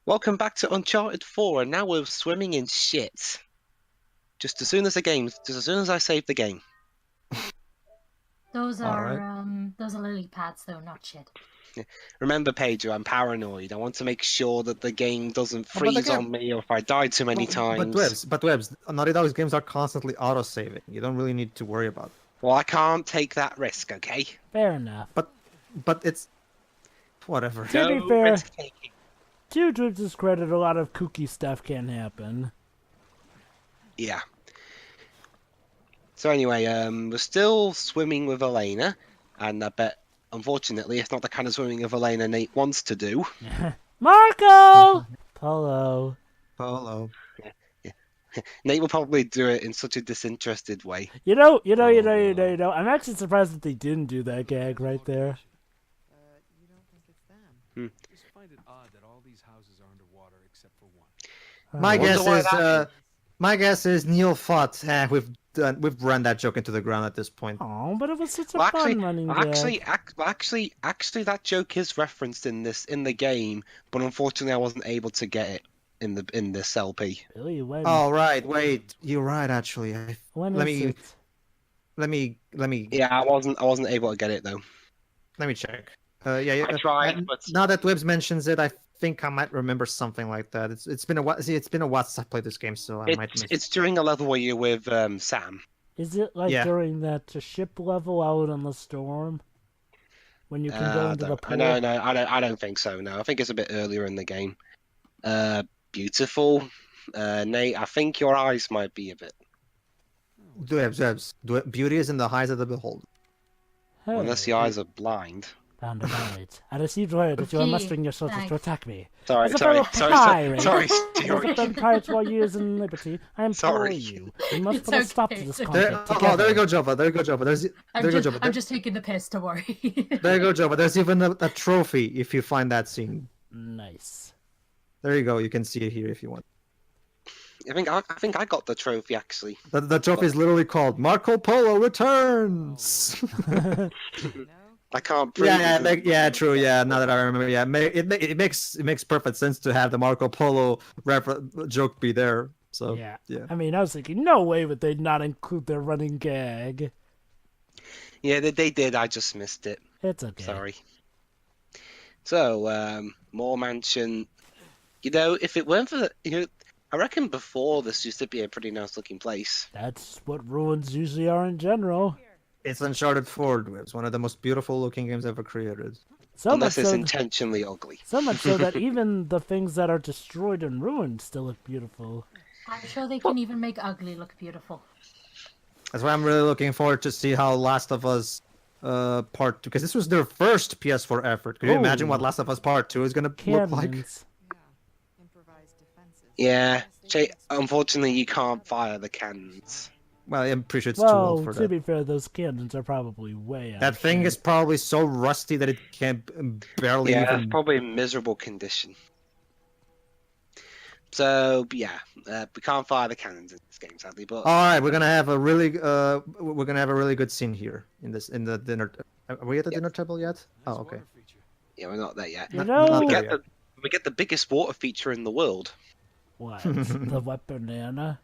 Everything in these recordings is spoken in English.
Welcome back to Uncharted 4, and now we're swimming in shit. Just as soon as I save the game. Those All are right. those are lily pads though, not shit. Remember, Pedro, I'm paranoid. I want to make sure that the game doesn't Oh, but freeze again, on me or if I die too many but times. Dwibs, Naughty Dog's games are constantly auto-saving. You don't really need to worry about it. Well, I can't take that risk, okay? Fair enough. But it's whatever. To be No fair, risk taking. to Dwibs' credit, a lot of kooky stuff can happen. Yeah. So anyway, we're still swimming with Elena, and I bet, unfortunately, it's not the kind of swimming of Elena Nate wants to do. Marco! Polo. Polo. Nate will probably do it in such a disinterested way. You know. I'm actually surprised that they didn't do that gag right there. You don't think it's them? Hmm. Just find it odd that all these houses are underwater except for one. My guess is Neil thought we've run that joke into the ground at this point. Oh, but it was such a Well, fun running gag. actually, that joke is referenced in the game, but unfortunately, I wasn't able to get it in this LP. Really? When? Oh right, wait, you're right actually. When let is me- it? Let me Yeah, I wasn't able to get it though. check. Yeah. I tried, but Now that Dwibs mentions it, I think I might remember something like that. It's been a while. See, it's been a while since I played this game, so I might miss. it's during a level where you're with Sam. Is it like Yeah. during that ship level out on the storm? When you can go into the pool? No, I don't think so. No, I think it's a bit earlier in the game. Beautiful, Nate. I think your eyes might be a bit. Dwibs. Beauty is in the eyes of the beholder. Hey, Unless your eyes are blind. Found a knight. I received word that you are Okay, mustering your soldiers to thanks. attack me. Sorry, As a sorry, fellow sorry, pirate, sorry, As a sorry. fellow pirate for years in liberty, I implore Sorry. you. We must It's put a stop to okay, this it's There, conflict oh, together. there you go, Jova. There you go, Jova. There you go, Jova. I'm just taking the piss. Don't worry. There you go, Jova. There's even a trophy if you find that scene. Nice. There you go. You can see it here if you want. I think I got the trophy actually. The trophy is literally called Marco Polo Returns. No? I can't prove it. Yeah, true. Yeah, now that I remember, yeah, it makes perfect sense to have the Marco Polo joke be there. So Yeah. yeah. I mean, I was thinking, no way would they not include their running gag. Yeah, they did. I just missed it. It's okay. Sorry. So, Moore Mansion. You know, if it weren't for I reckon before this used to be a pretty nice looking place. That's what ruins usually are in general. It's Uncharted 4, Dwibs, one of the most beautiful looking games ever created. So much Unless it's so, intentionally ugly. so much so that even the things that are destroyed and ruined still look beautiful. I'm sure they can even make ugly look beautiful. That's why I'm really looking forward to see how Last of Us Part 2, because this was their first PS4 effort. Could you imagine what Oh. Last of Us Part 2 is going to look like? Cannons. Yeah. Improvised defenses. Yeah, unfortunately you can't fire the cannons. Well, I'm pretty sure it's too Well, old for to that. be fair, those cannons are probably way out. That thing is probably so rusty that it can barely Yeah, even... it's probably in miserable condition. So yeah, we can't fire the cannons in this game, sadly. But All right, we're gonna have a really good scene here in the dinner. Are we at the dinner table yet? Oh, Nice okay. water feature. yeah, we're not there yet. You Not know We there get yet. we get the biggest water feature in the world. what? The wet banana?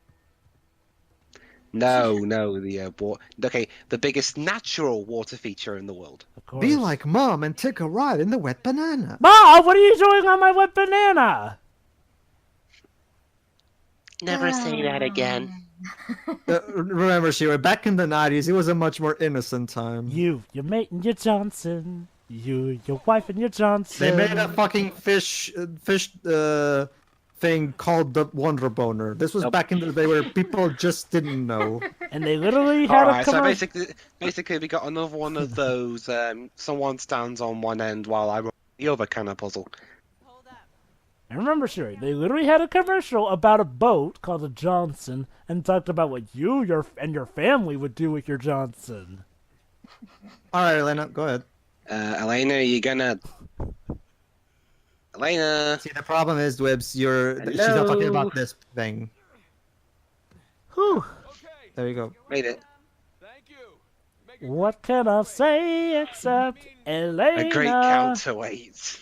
No, the biggest natural water feature in the world. Of course. Be like Mom and take a ride in the wet banana. Mom, what are you doing on my wet banana? Never say that again. Remember, Shira, back in the 90s, it was a much more innocent time. You, your mate, and your Johnson. You, your wife, and your Johnson. They made a fucking fish thing called the Wonder Boner. This was Nope. back in the day where people just didn't know. And they literally had Alright, a so commercial. basically we got another one of those. Someone stands on one end while I run the other kind of puzzle. Hold up. And remember, Sherry, they literally had a commercial about a boat called a Johnson and talked about what you and your family would do with your Johnson. All right, Elena, go ahead. Elena, Elena. See, the problem is, Dwibs, she's not talking Hello? about this thing. Whew. Okay. There you go. Made it. Thank you. Make it What can I say except Elena? A great counterweight.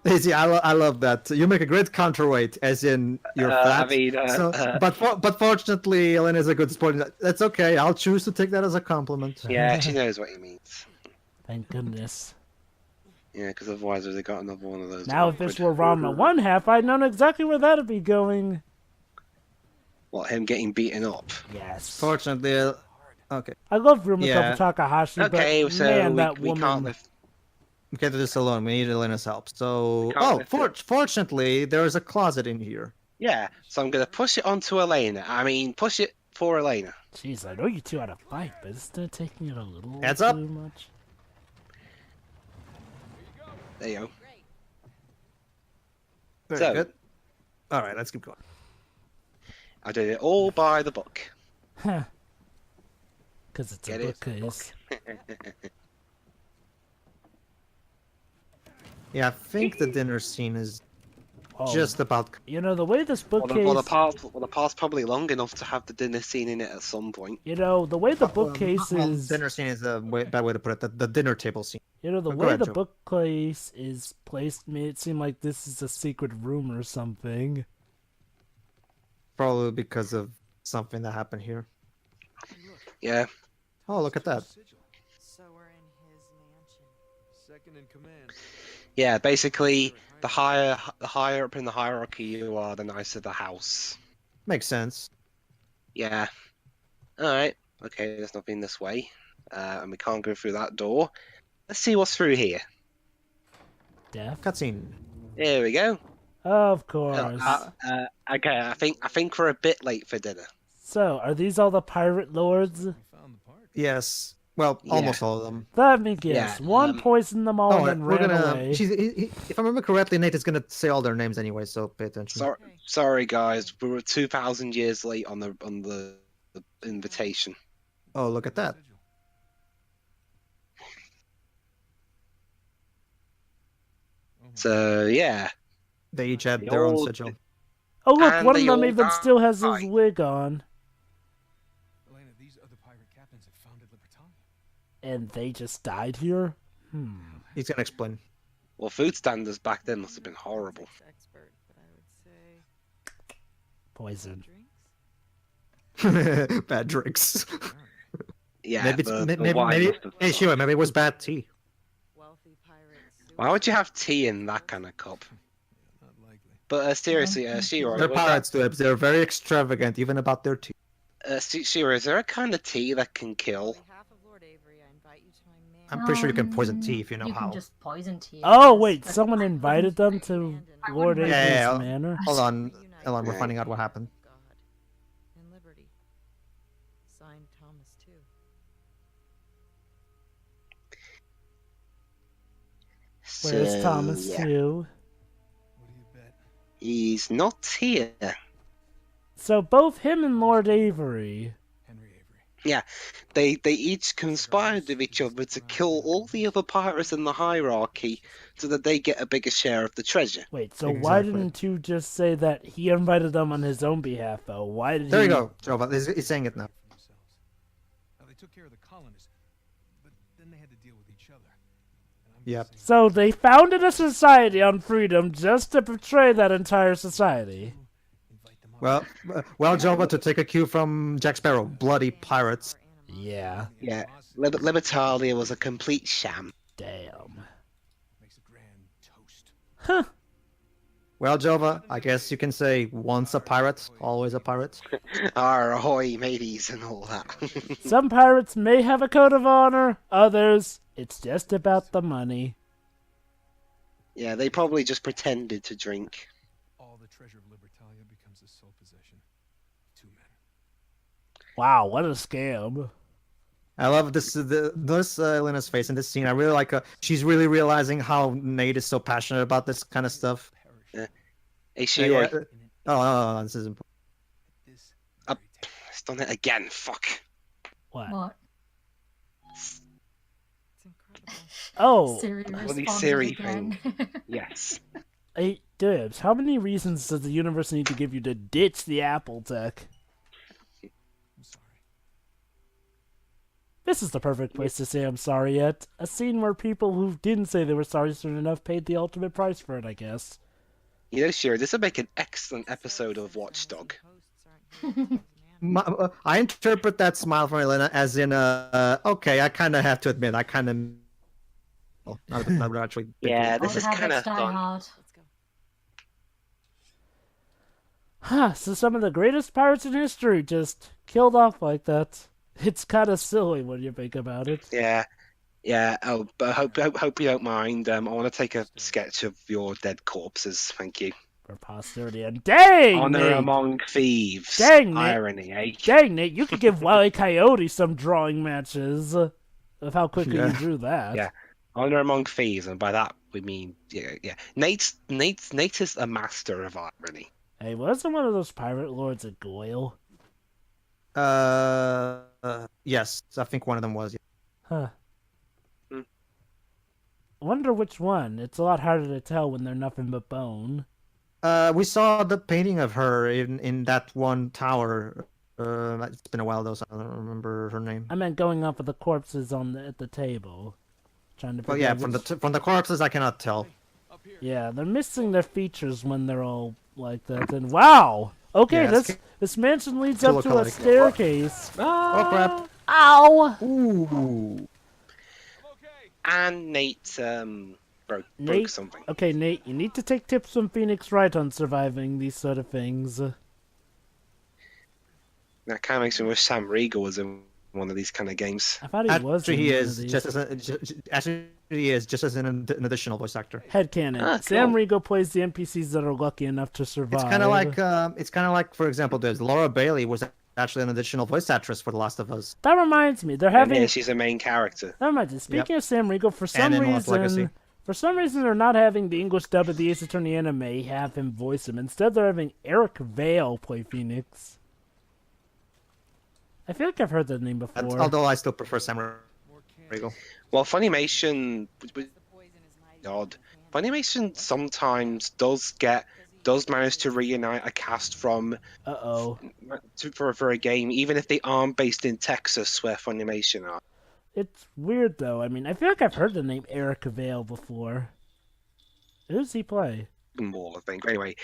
Daisy, I love that. You make a great counterweight, as in you're fat. I mean, But fortunately, Elena's a good sport. That's okay. I'll choose to take that as a compliment. yeah, she knows what he means. Thank goodness. Yeah, because otherwise they got another one of those. Now, if this were Ranma one half, I'd known exactly where that'd be going. What, him getting beaten up? Yes. Fortunately, okay. I love Rumiko Yeah. Takahashi, Okay, but so man, we, that we woman. can't live. We can't do this alone. We need Elena's help. So, can't lift it. fortunately, there's a closet in here. Yeah, so I'm gonna push it onto Elena. I mean, push it for Elena. Jeez, I know you two had a fight, but isn't taking it a little Heads too up. much? There you go. Very So- good. All right, let's keep going. I did it all by the book. Huh. Because it's Get a it? bookcase. Yeah, I think the dinner scene is Oh, just about. you know, the way this Well, bookcase... the part's probably long enough to have the dinner scene in it at some point. You know, the way the bookcase is... Dinner scene is a bad way to put it. The dinner table scene. You know, the Go way ahead, the Joe. bookcase is placed made it seem like this is a secret room or something. Probably because of something that happened here. Yeah, Oh, look at that. Sigil. So we're in his mansion. Second in command. yeah. Basically, the higher up in the hierarchy you are, the nicer the house. Makes sense. Yeah. All right. Okay, there's nothing this way, and we can't go through that door. Let's see what's through here. Death? Cutscene. Here we go. Of course. Okay, I think we're a bit late for dinner. So, are these all the pirate lords? We found the part. Yes. Well, Yeah. almost all of them. Let me guess. Yeah, One poisoned them all Oh, and then we're ran gonna. away. If I remember correctly, Nate is gonna say all their names anyway, so pay attention. Sorry, guys. We were 2,000 years late on the invitation. Oh, look at that. Sigil. Oh my So yeah, They each had The their own old- sigil. Oh look, and one of they them all even still has his died. wig on. Elena, these other pirate captains have founded Libertalia. And they just died here? He's gonna explain. well, food standards back then must have been horrible. Expert, but I would say Poison. drinks. Bad drinks. Yeah, maybe, maybe. Hey, Shiro, maybe it was bad tea. Wealthy pirates. Why would you have tea in that kind of cup? Not likely. But seriously, Shiro, They're pirates, Dwibs. They're very extravagant, even about their tea. Shiro, is there a kind of tea that can kill? On behalf of Lord Avery, I invite you to my mansion. I'm pretty sure you can poison tea if you know you how. can just poison tea. Oh yes, wait, but someone I invited them to Yeah, Lord yeah, Avery's yeah. manor? Hold on, Reunite Elon, we're Right. finding out what happened. God and liberty. Signed Thomas too. Where's So, Thomas yeah. too? What do you bet? He's not here. So both him and Lord Avery. Henry Avery. They each conspired with each other to kill all the other pirates in the hierarchy so that they get a bigger share of the treasure. Wait, so why Exactly. didn't you just say that he invited them on his own behalf though? Why did There he you go, Jova. He's saying it now. For themselves. Now they took care of the colonists, but then they had to deal with each other. And I'm Yep. guessing So they founded a society on freedom just to betray that entire society. invite them all. Well, Jova, to take a cue from Jack Sparrow, bloody pirates. Yeah, Yeah, Libertalia was a complete sham. damn. Makes a grand toast. Well, Jova, I guess you can say once a pirate, always a pirate. Arr, ahoy, mateys, and all that. Some pirates may have a code of honor, others, it's just about the money. Yeah, they probably just pretended to drink. All the treasure of Libertalia becomes the sole possession of 2 men. Wow, what a scam. I love this Elena's face in this scene. I really like she's really realizing how Nate is so passionate about this kind of stuff. Perish. Hey, Shiro, Yeah, oh, this is important. At this Up. very time. it's done it again, fuck. What? What? It's incredible. Oh, Siri Bloody responded Siri again. Yes. hey, Dwibs, how many reasons does the universe need to give you to ditch the Apple tech? I'm sorry. This is the perfect place to say I'm sorry at. A scene where people who didn't say they were sorry soon enough paid the ultimate price for it, I guess. You know, sure, this would make an excellent episode of Watchdog. I interpret that smile from Elena as in, okay, I kind of have to admit, I kind of... Oh, not actually... Yeah, Old this is kind habits of die fun. hard. Let's go. Huh, so some of the greatest pirates in history just killed off like that. It's kind of silly when you think about it. Yeah. Oh, but hope you don't mind. I want to take a sketch of your dead corpses. Thank you. For posterity. And dang, Honor Nate! among thieves. Dang, Nate. Irony, eh? Dang, Nate, you could give Wile E. Coyote some drawing matches of how quickly you Yeah. drew that. Yeah. Honor among thieves, and by that we mean, yeah. Nate is a master of irony. Hey, wasn't one of those pirate lords a Goyle? Yes, I think one of them was. Huh. Hmm. Wonder which one. It's a lot harder to tell when they're nothing but bone. We saw the painting of her in that one tower. It's been a while though, so I don't remember her name. I meant going off of the corpses at the table. Trying to Well, figure yeah, out which- from the corpses, I cannot tell. Up here. Yeah, they're missing their features when they're all like that. And wow! Okay, Yeah, this mansion leads still up to look a alike. staircase. Oh crap! Ow! Ooh. I'm okay. And Nate broke Nate? something. Okay, Nate, you need to take tips from Phoenix Wright on surviving these sort of things. That kind of makes me wish Sam Riegel was in one of these kind of games. I thought he was. Actually, in he one of is these. just as an additional voice actor. Headcanon. Ah, Sam cool. Riegel plays the NPCs that are lucky enough to survive. It's kind of like, for example, there's Laura Bailey was actually an additional voice actress for The Last of Us. That reminds me, they're And having. here she's a main character. That reminds me. Speaking of Sam Riegel, for some in Lost Legacy. reason, they're not having the English dub of the Ace Attorney anime have him voice him. Instead, they're having Eric Vale play Phoenix. I feel like I've heard that name before. Although I still prefer Sam More candy. Riegel. Well, Funimation, The poison is hiding odd. in the Funimation sometimes does manage to reunite a cast from Uh-oh. for a game, even if they aren't based in Texas, where Funimation are. It's weird, though. I mean, I feel like I've heard the name Eric Vale before. Who does he play? More, I think. Anyway,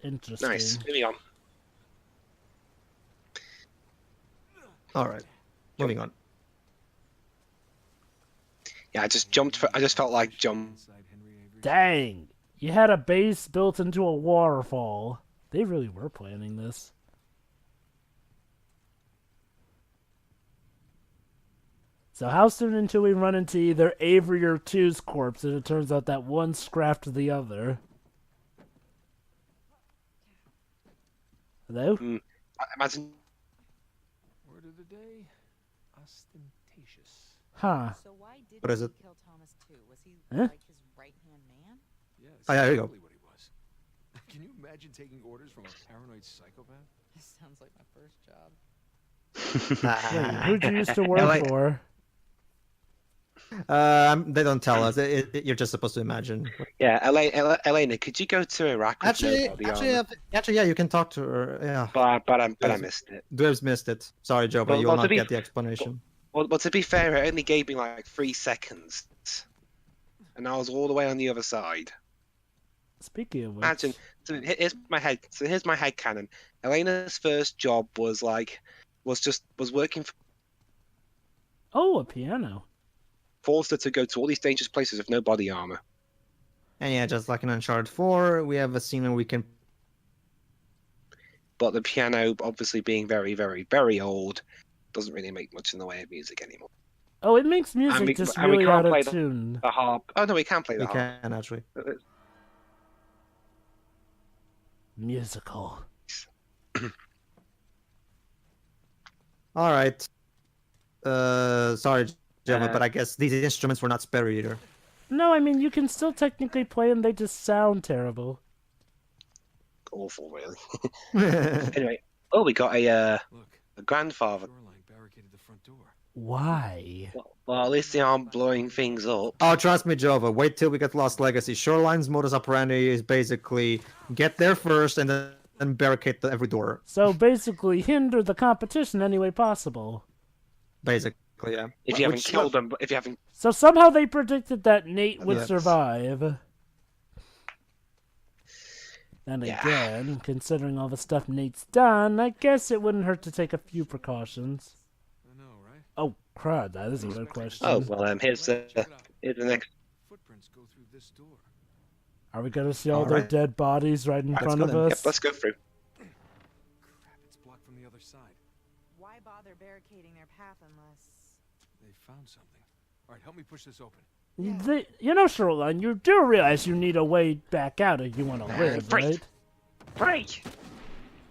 Interesting. nice. Moving on. All right, moving on. Yeah, I just felt like jump. Inside Henry Avery. Dang! You had a base built into a waterfall. They really were planning this. So how soon until we run into either Avery or Two's corpse and it turns out that one scrapped the other? Hello? I imagine Word of the day, ostentatious. Huh. So why did What is he it? kill Thomas too? Was he Huh? like his right-hand man? Yeah, Oh, yeah, there you go. exactly what he was. Can you imagine taking orders from a paranoid psychopath? This sounds like my first job. Wait, who'd you used to work Like- for? They don't tell us. You're just supposed to imagine. yeah, Elena, could you go to Iraq with nobody on? Yeah, you can talk to her. Yeah, But I missed it. Dwibs missed it. Sorry, Joe, but Well, you will well, to not be- get the explanation. Well, to be fair, it only gave me like 3 seconds, and I was all the way on the other side. Speaking of which, Imagine. So here's my head canon. Elena's first job was working for oh, a piano. forced her to go to all these dangerous places with no body armor. And yeah, just like in Uncharted 4, we have a scene where we can. But the piano, obviously being very, very, very old, doesn't really make much in the way of music anymore. Oh, it makes music we- just and we really can't out play of the- tune. The harp. Oh no, we can play the We harp. can actually. Musical. All right. Sorry, Gemma, Uh, but I guess these instruments were not spare either. No, I mean, you can still technically play them, they just sound terrible. Awful, really. Anyway, we got a Look, grandfather. shoreline barricaded the front door. Why? Well, at least they aren't blowing things up. Oh, trust me, Jova. Wait till we get Lost Legacy. Shoreline's modus operandi is basically get there first and then and barricade every door. So basically, hinder the competition any way possible. Basically, yeah. If you haven't Which- killed them, if you haven't, So somehow they predicted that Nate would Yes. survive. And Yeah. again, considering all the stuff Nate's done, I guess it wouldn't hurt to take a few precautions. I know, right? Oh, crud, that is a good question. oh well, here's Check it out. here's the next. Footprints go through this door. Are we going to see all their Alright. dead bodies right in Let's front go of then. us? Yep, let's go through. Crap, it's blocked from the other side. Why bother barricading their path unless... They found something. All right, help me push this open. You know, Shoreline, you do realize you need a way back out if you want to live, Break. right? Break.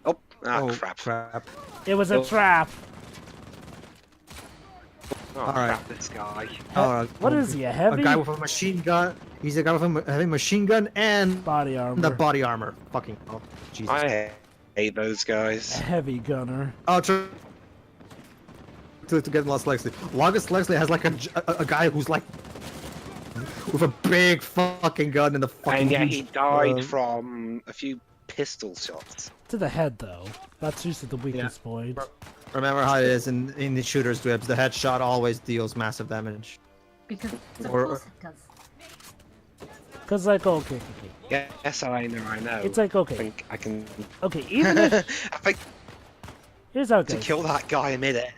Oh, Oh, crap. It was a Oh. trap. Oh, Alright. crap, this guy. What is he, a heavy? A guy with a machine gun. He's a guy with a heavy machine gun and Body armor. the body armor. Fucking hell. Jesus. I hate those A guys. heavy gunner. Oh, true. To get Lost Lexley. Longest Lexley has like a guy who's like with a big fucking gun and a fucking. And yeah, he died uh, from a few pistol shots. To the head, though. That's usually the weakest point. Remember how it is in the shooters Dwibs. The headshot always deals massive damage. Because of Or- course it does. Because, like, okay. Yes, I know. It's like, I okay. think I can. Okay, even if... I think Here's how it to goes. kill that guy in midair.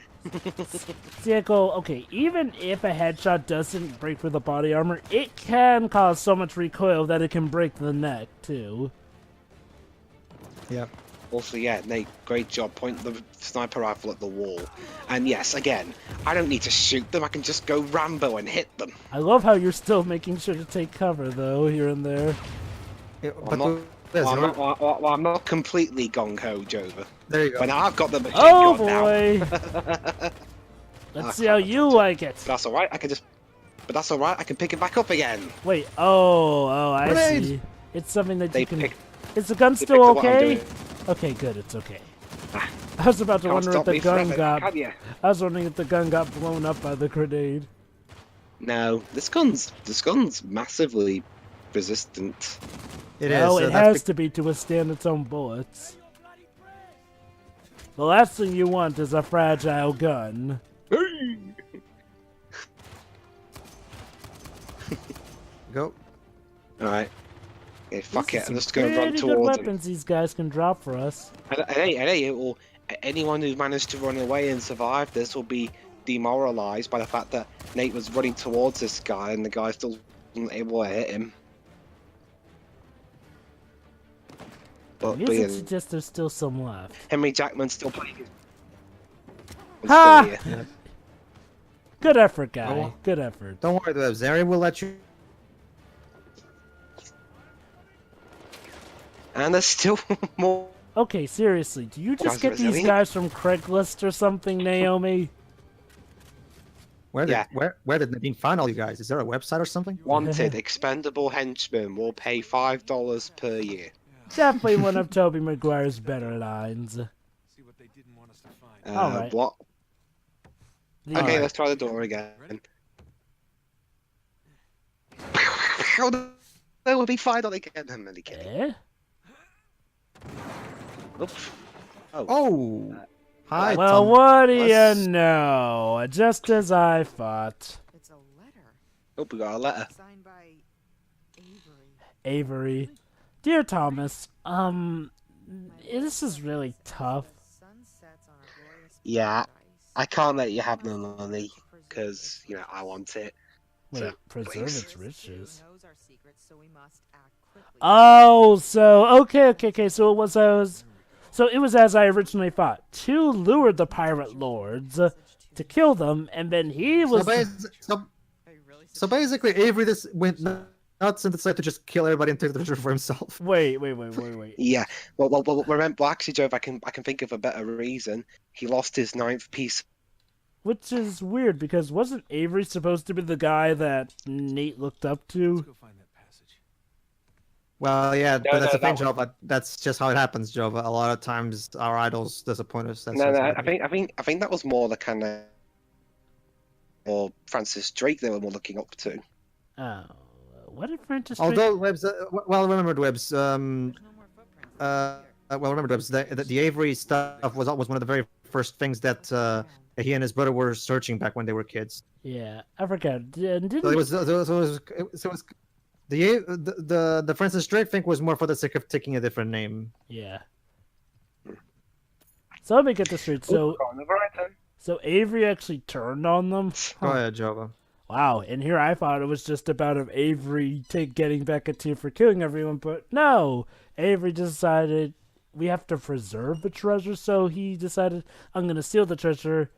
See, I go, okay, even if a headshot doesn't break through the body armor, it can cause so much recoil that it can break the neck, too. Yeah. Also, yeah, Nate, great job pointing the sniper rifle at the wall. And yes, again, I don't need to shoot them. I can just go Rambo and hit them. I love how you're still making sure to take cover, though, here and there. Yeah, I'm not- I'm not completely gung ho, Jova. there you go. But now I've got the machine Oh, gun now. boy! Let's see how you like it. That's all right. But that's all right. I can pick it back up again. Wait, oh, I Grenade! see. It's something that They you can... pick. Is the gun They still picked up what I'm okay? doing. Okay, good, it's okay. Ah, I was about to Can't wonder if stop the me gun forever, got... can ya? I was wondering if the gun got blown up by the grenade. No, this gun's massively resistant. It is. Well, it that's has to be to withstand its own bullets. The last thing you want is a fragile gun. Go. All right. Okay, fuck These it. are I'm some just going to run pretty good towards him. weapons these guys can drop for us. Anyone who's managed to run away and survive this will be demoralized by the fact that Nate was running towards this guy and the guy still wasn't able to hit him. But Music being suggests there's still some left. Henry Jackman's still playing. I'm Ha! still here. Good effort, guy. Oh. Good effort. Don't worry, the Zeri will let you. And there's still more. Okay, seriously, do you just Guys get these resilient? guys from Craigslist or something, Naomi? Where did Nadine find all you guys? Is there a website or something? Wanted expendable henchmen will pay $5 per year. Definitely one of Tobey Maguire's better lines. See what they didn't want us to find. Alright. What? The- Okay, let's try the door again. How the hell would be $5 again? I'm only kidding. Eh? Oops. Oh. Hi. Well, Tom. what do you Let's- know? Just as I thought. It's a letter Oh, we got a letter. signed by Avery. Avery. Dear Thomas, this is really tough. The sun sets on a glorious Yeah, paradise. I can't let you have no money because I want it. Wait, So, preserve please. its riches. Knows our secrets, so we must act quickly. Oh, so okay. So it was as I originally thought. Two lured the pirate lords to kill them, and then he So, was. so, Are you really so basically, Avery just went nuts and decided to just kill everybody and take the treasure for himself. Wait. Yeah. Well. Remember, well, actually, Joe, I can think of a better reason. He lost his 9th piece. Which is weird because wasn't Avery supposed to be the guy that Nate looked up to? Let's go find that passage. Well, yeah, but that's the thing, that Jova. That's just how it happens, Jova. A lot of times, our idols disappoint us. That's No. just how I it is. think that was more the kind of or Francis Drake they were more looking up to. Oh, what did Francis? Drake- Although Webbs, well, remember Webbs. There's no more footprints. well, remember, Dwibs, the Avery stuff was one of the very first things that he and his brother were searching back when they were kids. Yeah, I forgot. Didn't So it was the Francis Drake thing was more for the sake of taking a different name. yeah. So let me get this straight. So Avery actually turned on them. Go ahead, Jova. Wow, and here I thought it was just about of Avery getting back at Team for killing everyone, but no! Avery decided we have to preserve the treasure, so he decided, I'm gonna steal the treasure.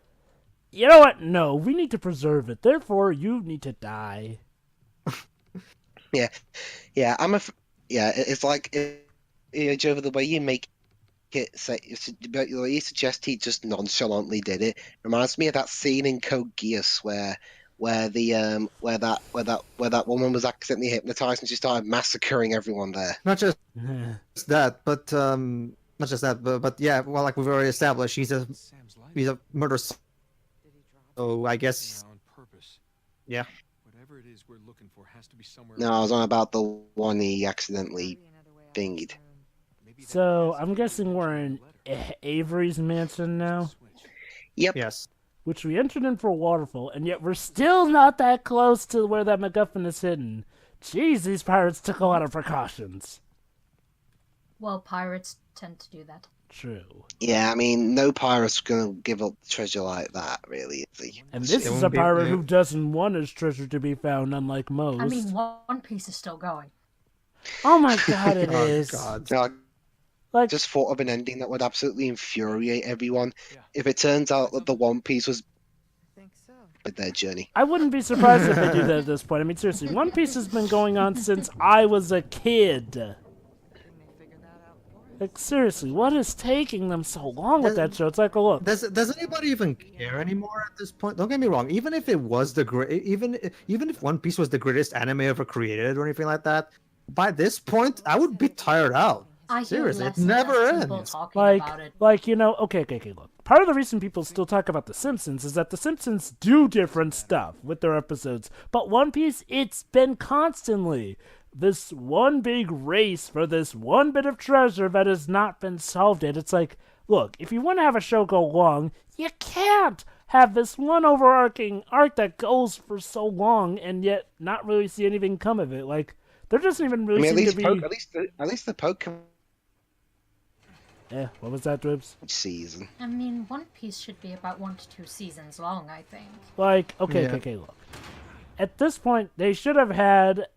You know what? No, we need to preserve it. Therefore, you need to die. Yeah, it's like, Joe, the way you make it, you suggest he just nonchalantly did it. Reminds me of that scene in Code Geass where that woman was accidentally hypnotized and she started massacring everyone there. Not just that, but not just that, but yeah, well, like we've already established, he's a murderer. So I guess, On purpose. yeah. Whatever it is we're looking for has to be somewhere. No, I was on about the one he accidentally binged. So, I'm guessing we're in Avery's mansion now, Yep. Yes. which we entered in for a waterfall, and yet we're still not that close to where that MacGuffin is hidden. Jeez, these pirates took a lot of precautions. Well, pirates tend to do that. True. Yeah, I mean, no pirate's gonna give up treasure like that, really, is he? And this It is a won't be- pirate who doesn't want his treasure to be found, unlike most. I mean, One Piece is still going. Oh my god, it Oh, is. God. No, I Like, just thought of an ending that would absolutely infuriate everyone if it turns out that the One Piece was I think so. with their journey. I wouldn't be surprised if they do that at this point. I mean, seriously, One Piece has been going on since I was a kid. Can they figure that out for us? Like, seriously, what is taking them so long with that show? It's like, oh, look. Does anybody even care anymore at this point? Don't get me wrong. Even if it was the great, even if One Piece was the greatest anime ever created or anything like that, by this point I would be tired out. I hear Seriously, less it and never less people ends. talking about it. Like, you know, okay, look. Part of the reason people still talk about The Simpsons is that The Simpsons do different stuff with their episodes. But One Piece, it's been constantly this one big race for this one bit of treasure that has not been solved yet. It's like, look, if you want to have a show go long, you can't have this one overarching arc that goes for so long and yet not really see anything come of it. Like, there doesn't even I really mean, seem to be... at least the Pokemon Yeah, what was that, Dwibs? season. I mean, One Piece should be about 1 to 2 seasons long, I think. Like, okay, look. At this point, they should have had...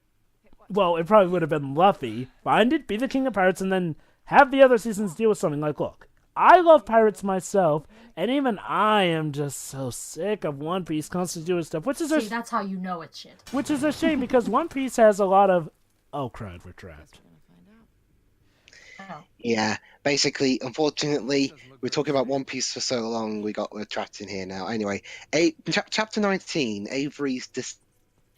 Well, it probably would have been Luffy. Find it, be the king of pirates, and then have the other seasons deal with something. Like, look, I love pirates myself, and even I am just so sick of One Piece constantly doing stuff, which is See, that's how you know it's shit. which is a shame, because One Piece has a lot of... Oh, crud, we're trapped. Oh. Yeah, basically, unfortunately, we're talking about One Piece for so long, we're trapped in here now. Anyway, chapter 19, Avery's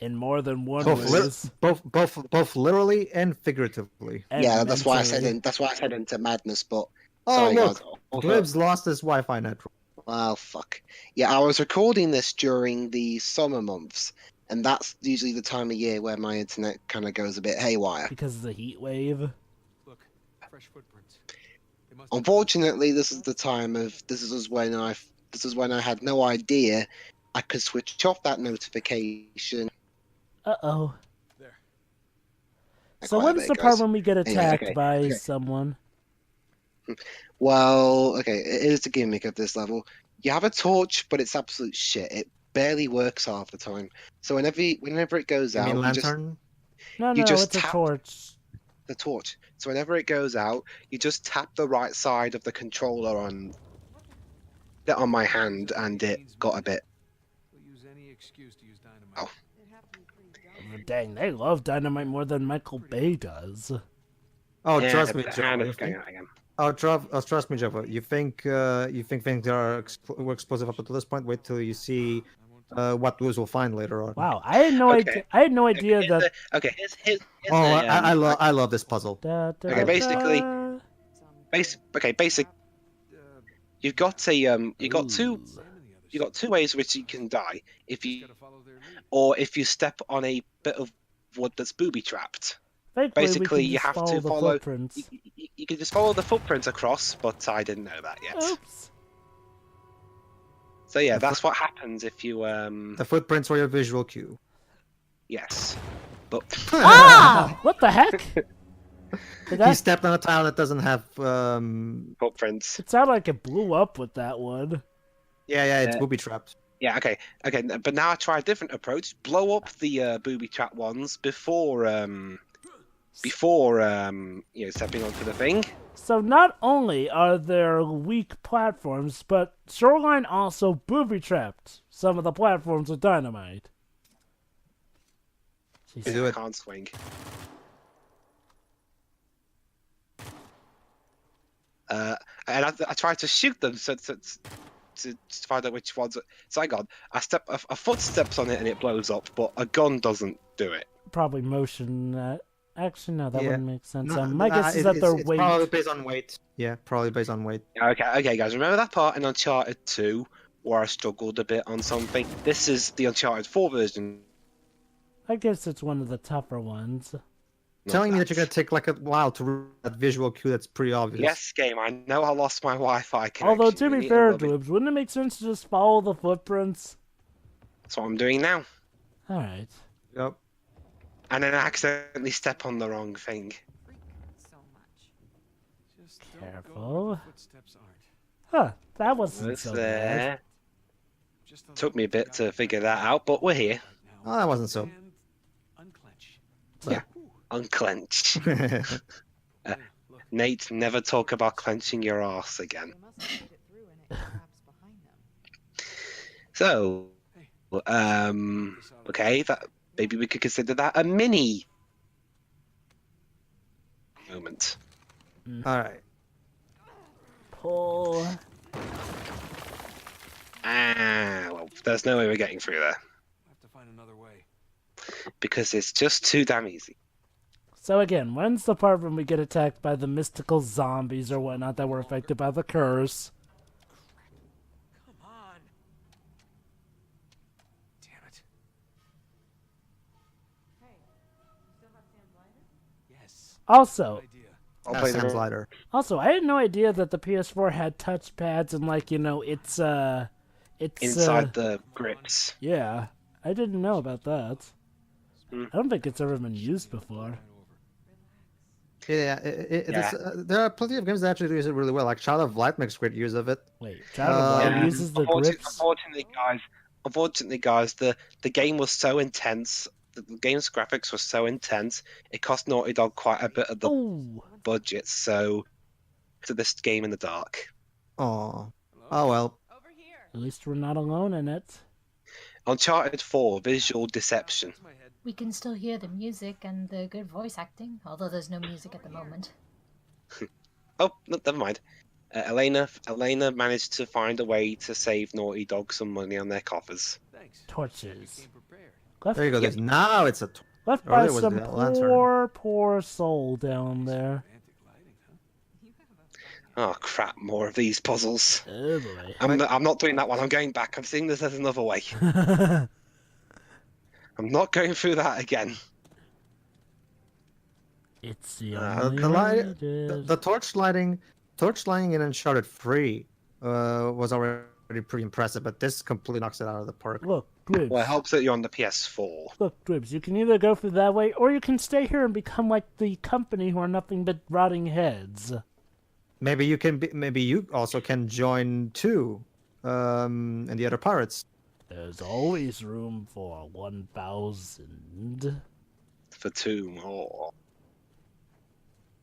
In more than one Both, ways. both literally and figuratively. And yeah, that's why I mentally. said into madness, but Oh, sorry, look, guys. Also- Dwibs lost his Wi-Fi network. well, fuck. Yeah, I was recording this during the summer months, and that's usually the time of year where my internet kind of goes a bit haywire. Because of the heat wave. Look, fresh footprints. They must have- Unfortunately, this is when I had no idea I could switch off that notification. Uh-oh. There. So Quiet when's there, the part guys. when we get Anyway, attacked okay, by okay. someone? Well, okay, it is the gimmick of this level. You have a torch, but it's absolute shit. It barely works half the time. So whenever it goes You out, mean you just lantern? No, You just it's a tap- torch. the torch. So whenever it goes out, you just tap the right side of the controller on my hand, and it got a bit. We'll use any excuse to use dynamite. Oh. Dang, they love dynamite more than Michael Bay does. Oh, Yeah, trust me, the Java. hand You is going think, out again. trust me, Java. You think things were explosive up until this point? Wait till you see what Luz will find later on. Wow, I had no Okay. idea. I had no idea Here's that. okay, here's Oh, the, I love this puzzle. Okay, basically- da. basic. You've got a you got two Ooh. you got two ways which you can die if Just you gotta follow their lead. or if you step on a bit of wood that's booby trapped. Thankfully, Basically, we can you just have follow to the follow. footprints. You can just follow the footprints across, but I didn't know that yet. Oops. So yeah, The that's what happens if you The footprints were your visual cue. Yes, but Ah! What the heck? Did He that... stepped on a tile that doesn't have footprints. It sounded like it blew up with that one. Yeah, it's Yeah. booby trapped. Yeah, okay. But now I try a different approach. Blow up the booby trap ones before stepping onto the thing. So not only are there weak platforms, but Shoreline also booby-trapped some of the platforms with dynamite. Jeez. do I it. can't swing. And I tried to shoot them to find out which ones. So I foot steps on it and it blows up, but a gun doesn't do it. Probably motion. Actually, no, that Yeah. wouldn't make sense. No, My guess is that it's weight. probably based on weight. Yeah, probably based on weight. Okay, guys. Remember that part in Uncharted 2 where I struggled a bit on something? This is the Uncharted 4 version. I guess it's one of the tougher ones. Telling me that you're gonna take like a while to read that visual cue, that's pretty obvious. Yes, game. I know I lost my Wi-Fi connection. Although, to You be need fair, love it. Dwibs, wouldn't it make sense to just follow the footprints? That's what I'm doing now. Alright. Yep. And then I accidentally step on the wrong thing. Freak so much. Just don't go Careful. where the footsteps aren't. Huh, that wasn't It's so bad. there. Just Took me a bit to figure that out, but we're here. Now, Oh, that wasn't so. and unclench. Yeah. Unclench. There, look. Nate, never talk about clenching your ass again. They must have made it through and it collapsed behind them. So, okay, that maybe we could consider that a mini moment. Alright. Pull. Well, there's no way we're getting through there We'll have to find another way. because it's just too damn easy. So again, when's the part when we get attacked by the mystical zombies or whatnot that were affected by the curse? Come on. Damn it. Hey, you still have Sam's lighter? Yes. Also, Good idea. I'll That play sounds the lighter. I had no idea that the PS4 had touch pads and it's inside the grips. yeah, I didn't know about that. Hmm. I don't think it's ever been used before. Yeah, there are plenty of games that actually use it really well. Like Child of Light makes great use of it. Wait, Child of Light Um, uses the grips? Unfortunately, guys, the game was so intense. The game's graphics were so intense. It cost Naughty Dog quite a bit of the Oh, budget, so to this game in the dark. Oh, oh well. Over here. at least we're not alone in it. Uncharted 4 visual deception. That's my head. We can still hear the music and the good voice acting, although there's no music at the moment. Oh, no, never mind. Elena managed to find a way to save Naughty Dog some money on their coffers. Thanks. You Torches. came prepared. Left, There you go. There's now it's a. left by Earlier was some the lantern. poor soul down there. Romantic lighting, huh? You have a Oh crap! More of these puzzles. Oh boy. I'm not doing that one. I'm going back. I'm seeing this as another way. I'm not going through that again. It's the Uh, only the way light- it is. The torch lighting in Uncharted 3 was already pretty impressive, but this completely knocks it out of the park. Look, Dwibs. Well, it helps that you're on the PS4. Look, Dwibs, you can either go through that way, or you can stay here and become like the company who are nothing but rotting heads. Maybe you can. Maybe you also can join too, and the other pirates. There's always room for 1,000. For 2 more.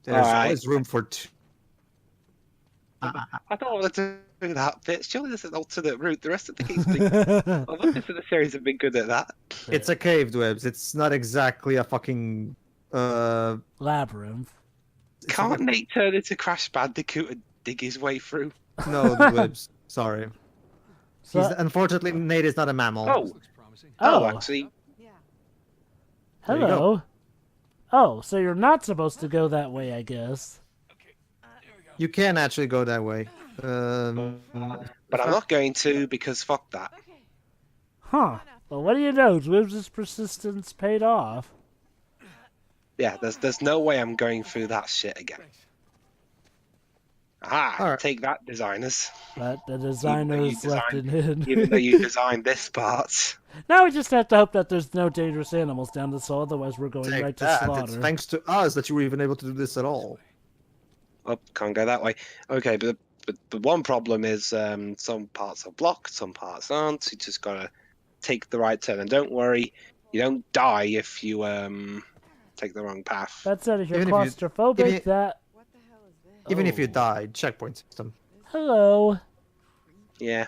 There's Alright. always room for two. I don't want to do that bit. Surely there's an alternate route. The rest of the game's been. Well, the rest of the series have been good at that. It's a cave, Dwibs. It's not exactly a fucking. Labyrinth. It's Can't like- Nate turn into Crash Bandicoot and dig his way through? No, Dwibs. Sorry. So, Unfortunately, Nate is not a mammal. Oh. This looks promising. oh, Actually, yeah. There you go. hello. Oh, so you're not supposed to go that way, I guess. Okay. There we go. You can actually go that way. but I'm not going to because fuck that. Okay. Huh. Well, what do you know? Dwibs' persistence paid off. Yeah, there's no way I'm going through that shit again. Ah, Alright. take that, designers. But the Even though you designers left it in. Even though you designed this part. Now we just have to hope that there's no dangerous animals down this hall, otherwise we're going Take right to that. It's slaughter. thanks to us that you were even able to do this at all. Oh, can't go that way. Okay, but the one problem is some parts are blocked, some parts aren't. You just gotta take the right turn, and don't worry, you don't die if you take the wrong path. That said, if you're Even if you- claustrophobic, even if- that... What the hell is this? Even if you Oh. died, checkpoint system. Hello. Yeah.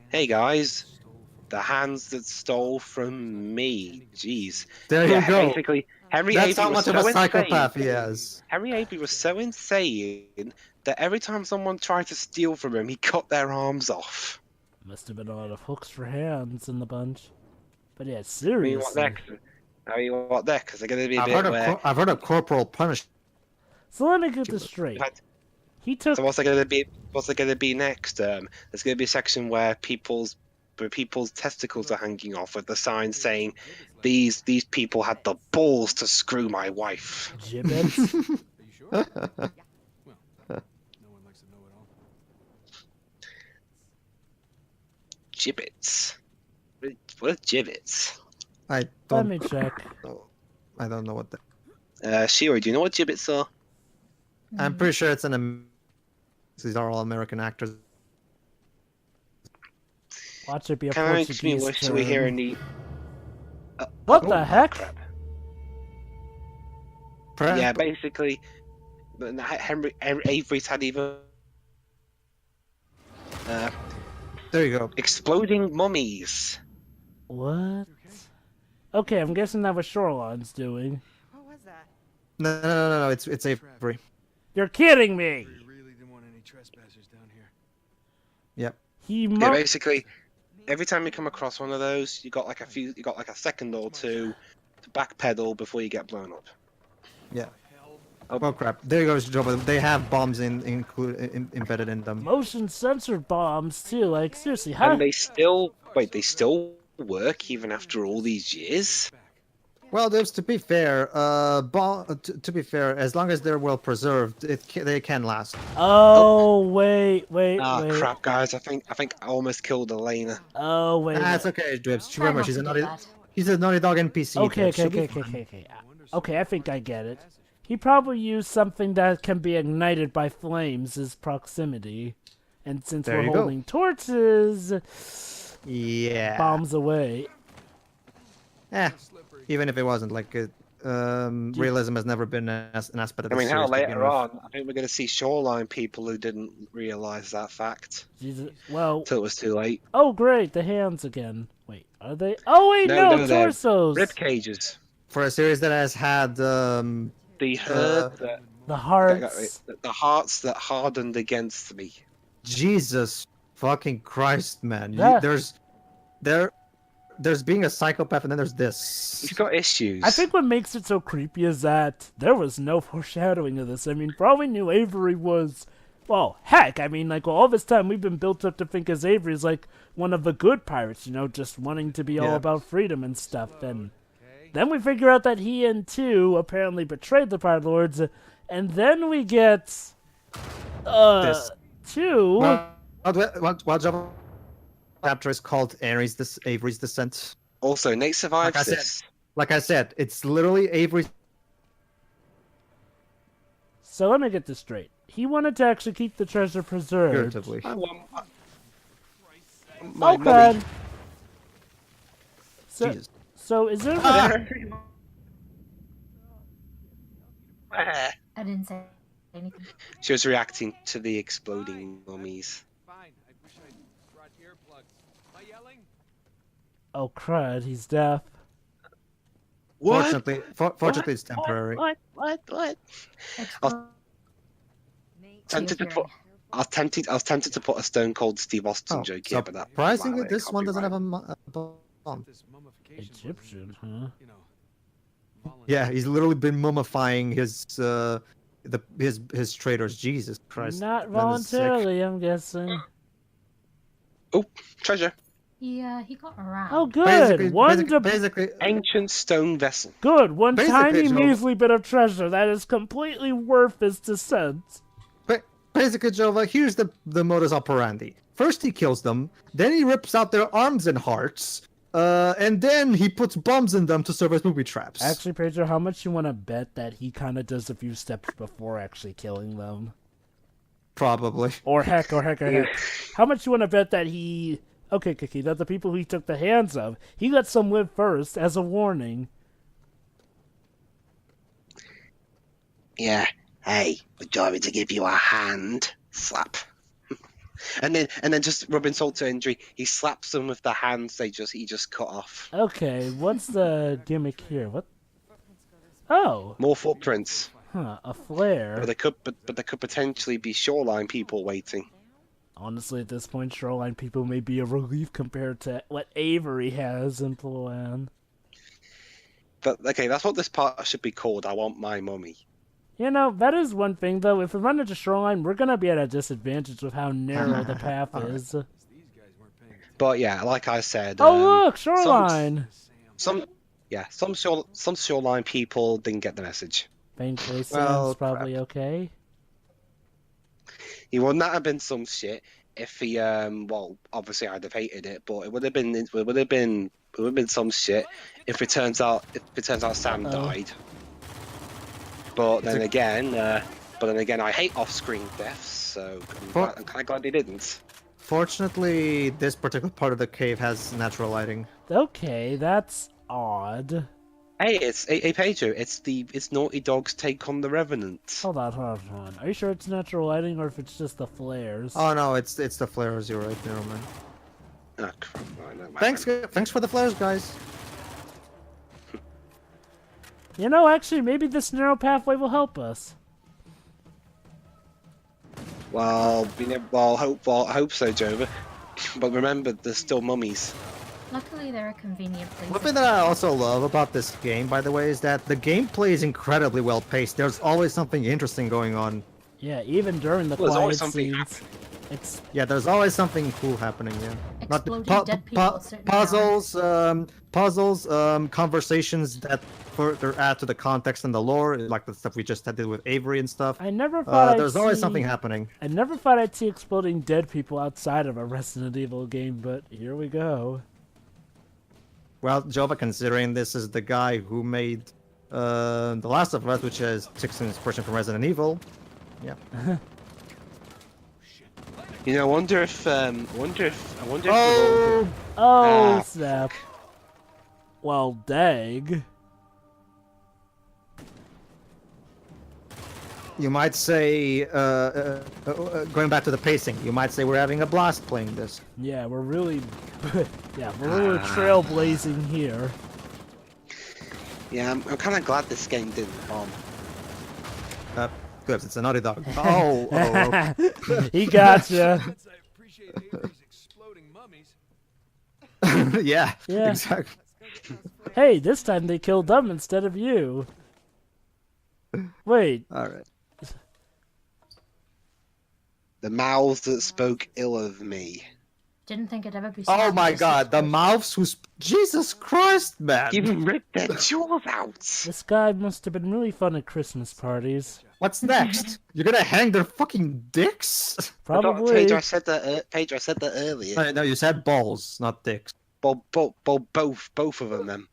Hey guys, the hands that stole from me. Jeez. There Yeah, you go. basically, Henry That's Avery how was much so of a insane. psychopath he is. Henry Avery was so insane that every time someone tried to steal from him, he cut their arms off. Must have been a lot of hooks for hands in the bunch. But yeah, I mean, seriously. what next? What next? Is there going to be a I've bit heard, where... I've heard of corporal punishment. So let me get this straight. He took... So what's there going to be? What's there going to be next? There's going to be a section where people's testicles are hanging off with the sign saying, "These people had the balls to screw my wife." gibbets. Are you sure? Well, no one likes to know it all. Gibbets. What are gibbets? I Let don't me check. know. I don't know what the... Shiro, do you know what gibbets are? I'm pretty sure it's these are all American actors. Watch it be a Kind of makes me Portuguese wish term. we hear a neat. What Oh, the heck? crap. Yeah, basically, Henry Avery's had even There you go. exploding mummies. What? Okay, I'm guessing that was Shoreline's doing. What was that? No. It's Avery. You're kidding me! We really didn't want any trespassers down here. Yep. He Yeah, mu- basically, every time you come across one of those, you got like a second or two to backpedal before you get blown up. Yeah. Oh. Well, crap. There goes the job. They have bombs embedded in them. motion censored bombs too. Like seriously, how? And they still work even after all these years. Well, there's to be fair. To be fair, as long as they're well preserved, they can last. Oh wait. Ah, crap, guys! I think I almost killed Elena. Oh wait. That's okay, Dwibs. Try Remember, not she's to a do naughty. that. He's a Naughty Dog NPC. Okay, Dwibs. She'll be okay. fine. Okay, I think I get it. He probably used something that can be ignited by flames as proximity, and since There we're you go. holding torches, Yeah. bombs away. Even if it wasn't like realism has never been an aspect of I the mean, how series to begin later with. on, I think we're going to see Shoreline people who didn't realize that fact Jesus. Well, till it was too late. oh great, the hands again. Wait, are they? Oh wait, No, no, they're torsos. Rib cages. For a series that has had The herd that The hearts. the hearts that hardened against me. Jesus fucking Christ, man. Yeah. There's being a psychopath, and then there's this. He's got issues. I think what makes it so creepy is that there was no foreshadowing of this. I mean, for all we knew, Avery was, well, heck, I mean, like, all this time we've been built up to think as Avery is like one of the good pirates, you know, just wanting to be all Yeah. about freedom and stuff. And then we figure out that he and two apparently betrayed the pirate lords, and then we get This. two. What job chapter is called Avery's Descent. Also, Nate survives Like I said. this. Like I said, it's literally Avery's. So let me get this straight. He wanted to actually keep the treasure preserved. Figuratively. I want my Oh mummy. god. Jesus. So is there Ah. I didn't say anything. She was reacting to the exploding mummies. Fine. I wish I brought earplugs. Am I yelling? Oh crud, he's deaf. Fortunately, it's temporary. What? Explode. Nate, Tempted to Hearing. put. I was tempted to put a Stone Cold Steve Austin Oh, joke here, but that. surprisingly, violated this one doesn't have copyright. a bomb. This mummification. Egyptian, huh? You know. Yeah, he's literally been mummifying his traitors. Jesus Christ. Not that is sick. voluntarily, I'm guessing. Oh, treasure. He got around. Oh, good. Basically, Ancient stone vessel. Good. One Basically, tiny Joe- measly bit of treasure that is completely worth its descent. basically, Jova, here's the modus operandi. First he kills them, then he rips out their arms and hearts, and then he puts bombs in them to serve as booby traps. Actually, Pedro, how much you want to bet that he kind of does a few steps before actually killing them? Probably. Or heck. How much you want to bet that he... Okay, Kiki, that the people he took the hands of, he let some live first as a warning. Yeah. Hey, would you like me to give you a hand? Slap. and then just rubbing salt to injury, he slaps them with the hands he just cut off. Okay, what's the gimmick here? What? Oh, More footprints. a flare. But there could potentially be shoreline people waiting. Honestly, at this point, shoreline people may be a relief compared to what Avery has in plan. But okay, that's what this part should be called. I want my mummy. You know, that is one thing, though. If we run into shoreline, we're going to be at a disadvantage with how narrow the path is. But yeah, like I said. Oh, look! Shoreline! Some shoreline people didn't get the message. Thankfully, Well, Sam's probably okay. He would not have been some shit if he well, obviously I'd have hated it, but it would have been some shit if it turns out Sam died. But then again, I hate off-screen deaths, so I'm kind of glad he didn't. Fortunately, this particular part of the cave has natural lighting. Okay, that's odd. Hey, hey Pedro, it's Naughty Dog's take on the Revenant. Hold on. Are you sure it's natural lighting or if it's just the flares? Oh no, it's the flares. You're right, never mind. Oh, crap. Right, never mind. Thanks for the flares, guys. You know, actually, maybe this narrow pathway will help us. Well, I hope so, Jova. But remember, there's still mummies. Luckily, there are convenient places. One thing that I also love about this game, by the way, is that the gameplay is incredibly well paced. There's always something interesting going on. Yeah, even during the Well, there's quiet always something scenes. It's Yeah, there's always something cool happening. Yeah, Exploding dead people sitting puzzles, conversations that further add to the context and the lore, like the stuff we just did with Avery and stuff. I never thought There's I'd always see... something happening. I never thought I'd see exploding dead people outside of a Resident Evil game, but here we go. Well, Jova, considering this is the guy who made The Last of Us, which has takes inspiration from Resident Evil, yeah. You know, I wonder if Oh, Oh, snap. Well, dag. you might say, going back to the pacing, you might say we're having a blast playing this. Yeah, we're really... yeah, we're really trailblazing here. Yeah, I'm kind of glad this game didn't bomb. Good, it's a Naughty Dog. Oh. He gotcha. I appreciate Avery's exploding mummies. Yeah, Yeah. exactly. Hey, this time they killed them instead of you. Wait, All right. The mouths that spoke ill of me. Didn't think it'd ever be. Oh my God, the mouths who's Jesus Christ, man! Even ripped their jaws out. this guy must have been really fun at Christmas parties. What's next? You're gonna hang their fucking dicks? Probably. Pedro, I said that earlier. No, you said balls, not dicks. Both of them. Then.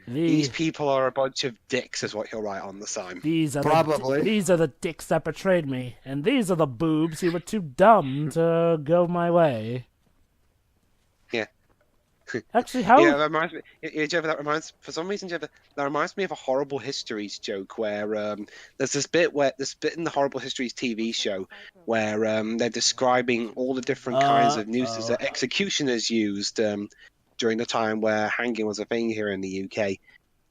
These people are a bunch of dicks, is what he'll write on the sign. These are Probably. these are the dicks that betrayed me, and these are the boobs who were too dumb to go my way. Yeah. Actually, how? Yeah, that reminds me. Yeah, Jeff, for some reason, Jeff, that reminds me of a Horrible Histories joke where there's this bit in the Horrible Histories TV show where they're describing all the different kinds of nooses that executioners used during the time where hanging was a thing here in the UK,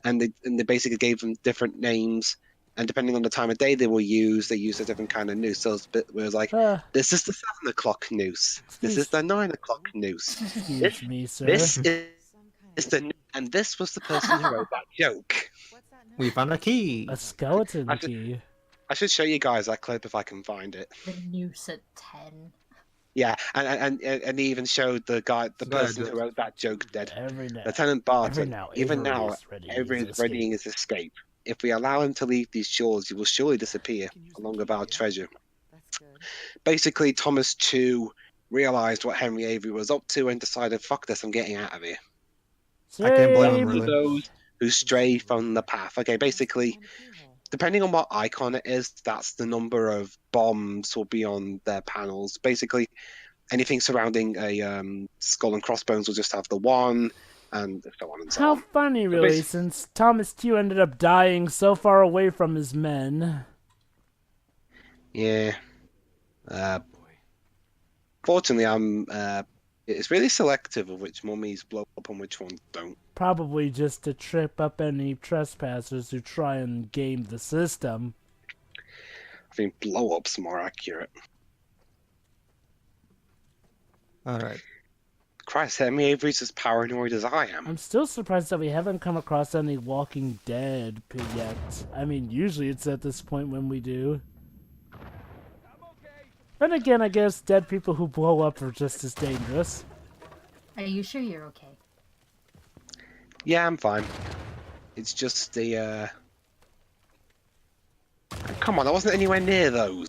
and they basically gave them different names, and depending on the time of day they were used, they used a different kind of noose. So it was a bit where it was like, this is the 7 o'clock noose, this is the 9 o'clock noose, Excuse me, sir. this is the, and this was the person who wrote that joke. We found a key. A skeleton I should- key. I should show you guys that clip if I can find it. The noose at 10. Yeah, and he even showed the person who wrote that joke dead. Lieutenant Barton, even now, Avery is readying his escape. If we allow him to leave these shores, he will surely disappear, along with our treasure. That's good. Basically, Thomas 2 realized what Henry Avery was up to and decided, fuck this, I'm getting out of here. I can't blame him, For really. those who stray from the path. Okay, basically, On the keyhole. depending on what icon it is, that's the number of bombs will be on their panels. Basically, anything surrounding a skull and crossbones will just have the 1, and so on and so How on. funny, really, since Thomas Q ended up dying so far away from his men. Yeah. Fortunately, it's really selective of which mummies blow up and which ones don't. Probably just to trip up any trespassers who try and game the system. I think blow up's more accurate. Alright. Christ, Henry Avery's as paranoid as I am. I'm still surprised that we haven't come across any Walking Dead yet. I mean, usually it's at this point when we do. Then again, I guess dead people who blow up are just as dangerous. Are you sure you're okay? Yeah, I'm fine. It's just the Come on, I wasn't anywhere near those.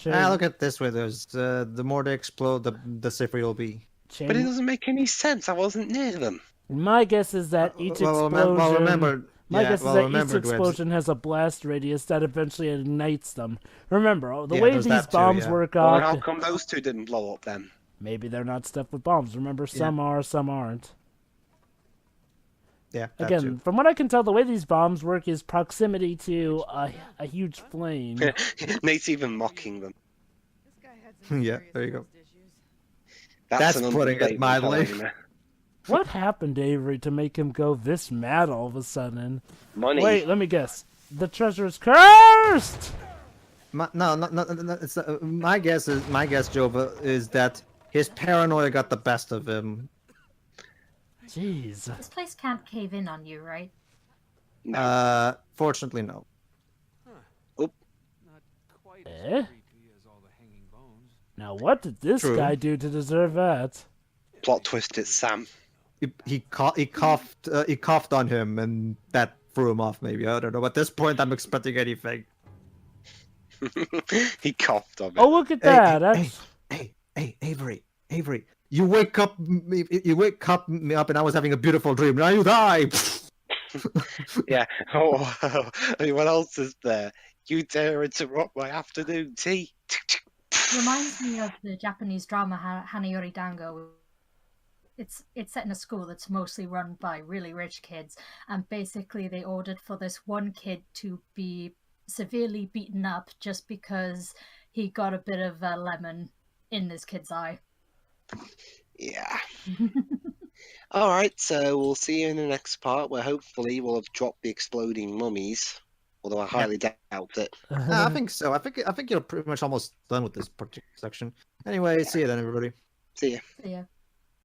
Look at it this way. There's the more they explode, the safer you'll be. But it doesn't make any sense. I wasn't near them. My guess is that each explosion. Well, remember. My guess is that each Dwibs. explosion has a blast radius that eventually ignites them. Remember, the Yeah, way there's these that too, bombs yeah. work Well, out. how come those two didn't blow up then? Maybe they're not stuffed with bombs. Remember, some are, some aren't. Yeah, that Again, too. from what I can tell, the way these bombs work is proximity to a huge flame. Nate's even mocking them. This guy had some Yeah, serious there you go. trust issues. That's That's an putting it understatement, mildly. Elena. What happened to Avery to make him go this mad all of a sudden? Money. Wait, let me guess. The treasure is cursed! No. It's, my guess, Jova, is that his paranoia got the best of him. Jeez. This place can't cave in on you, right? No. Fortunately, no. Not quite as Eh? creepy as all the hanging bones. Now what did this True. guy do to deserve that? Plot twist, it's Sam. He coughed on him, and that threw him off. Maybe I don't know. At this point, I'm expecting anything. He coughed on it. Oh, look at that! That's... Hey, Avery, you wake me up, and I was having a beautiful dream. Now you die. Yeah. Oh, I mean, what else is there? You dare interrupt my afternoon tea? Reminds me of the Japanese drama Hanayori Dango. It's set in a school that's mostly run by really rich kids, and basically they ordered for this one kid to be severely beaten up just because he got a bit of a lemon in this kid's eye. Yeah. All right, so we'll see you in the next part where hopefully we'll have dropped the exploding mummies, although I highly doubt it. I think so. I think you're pretty much almost done with this particular section. Anyway, see you then, everybody. See ya. So yeah.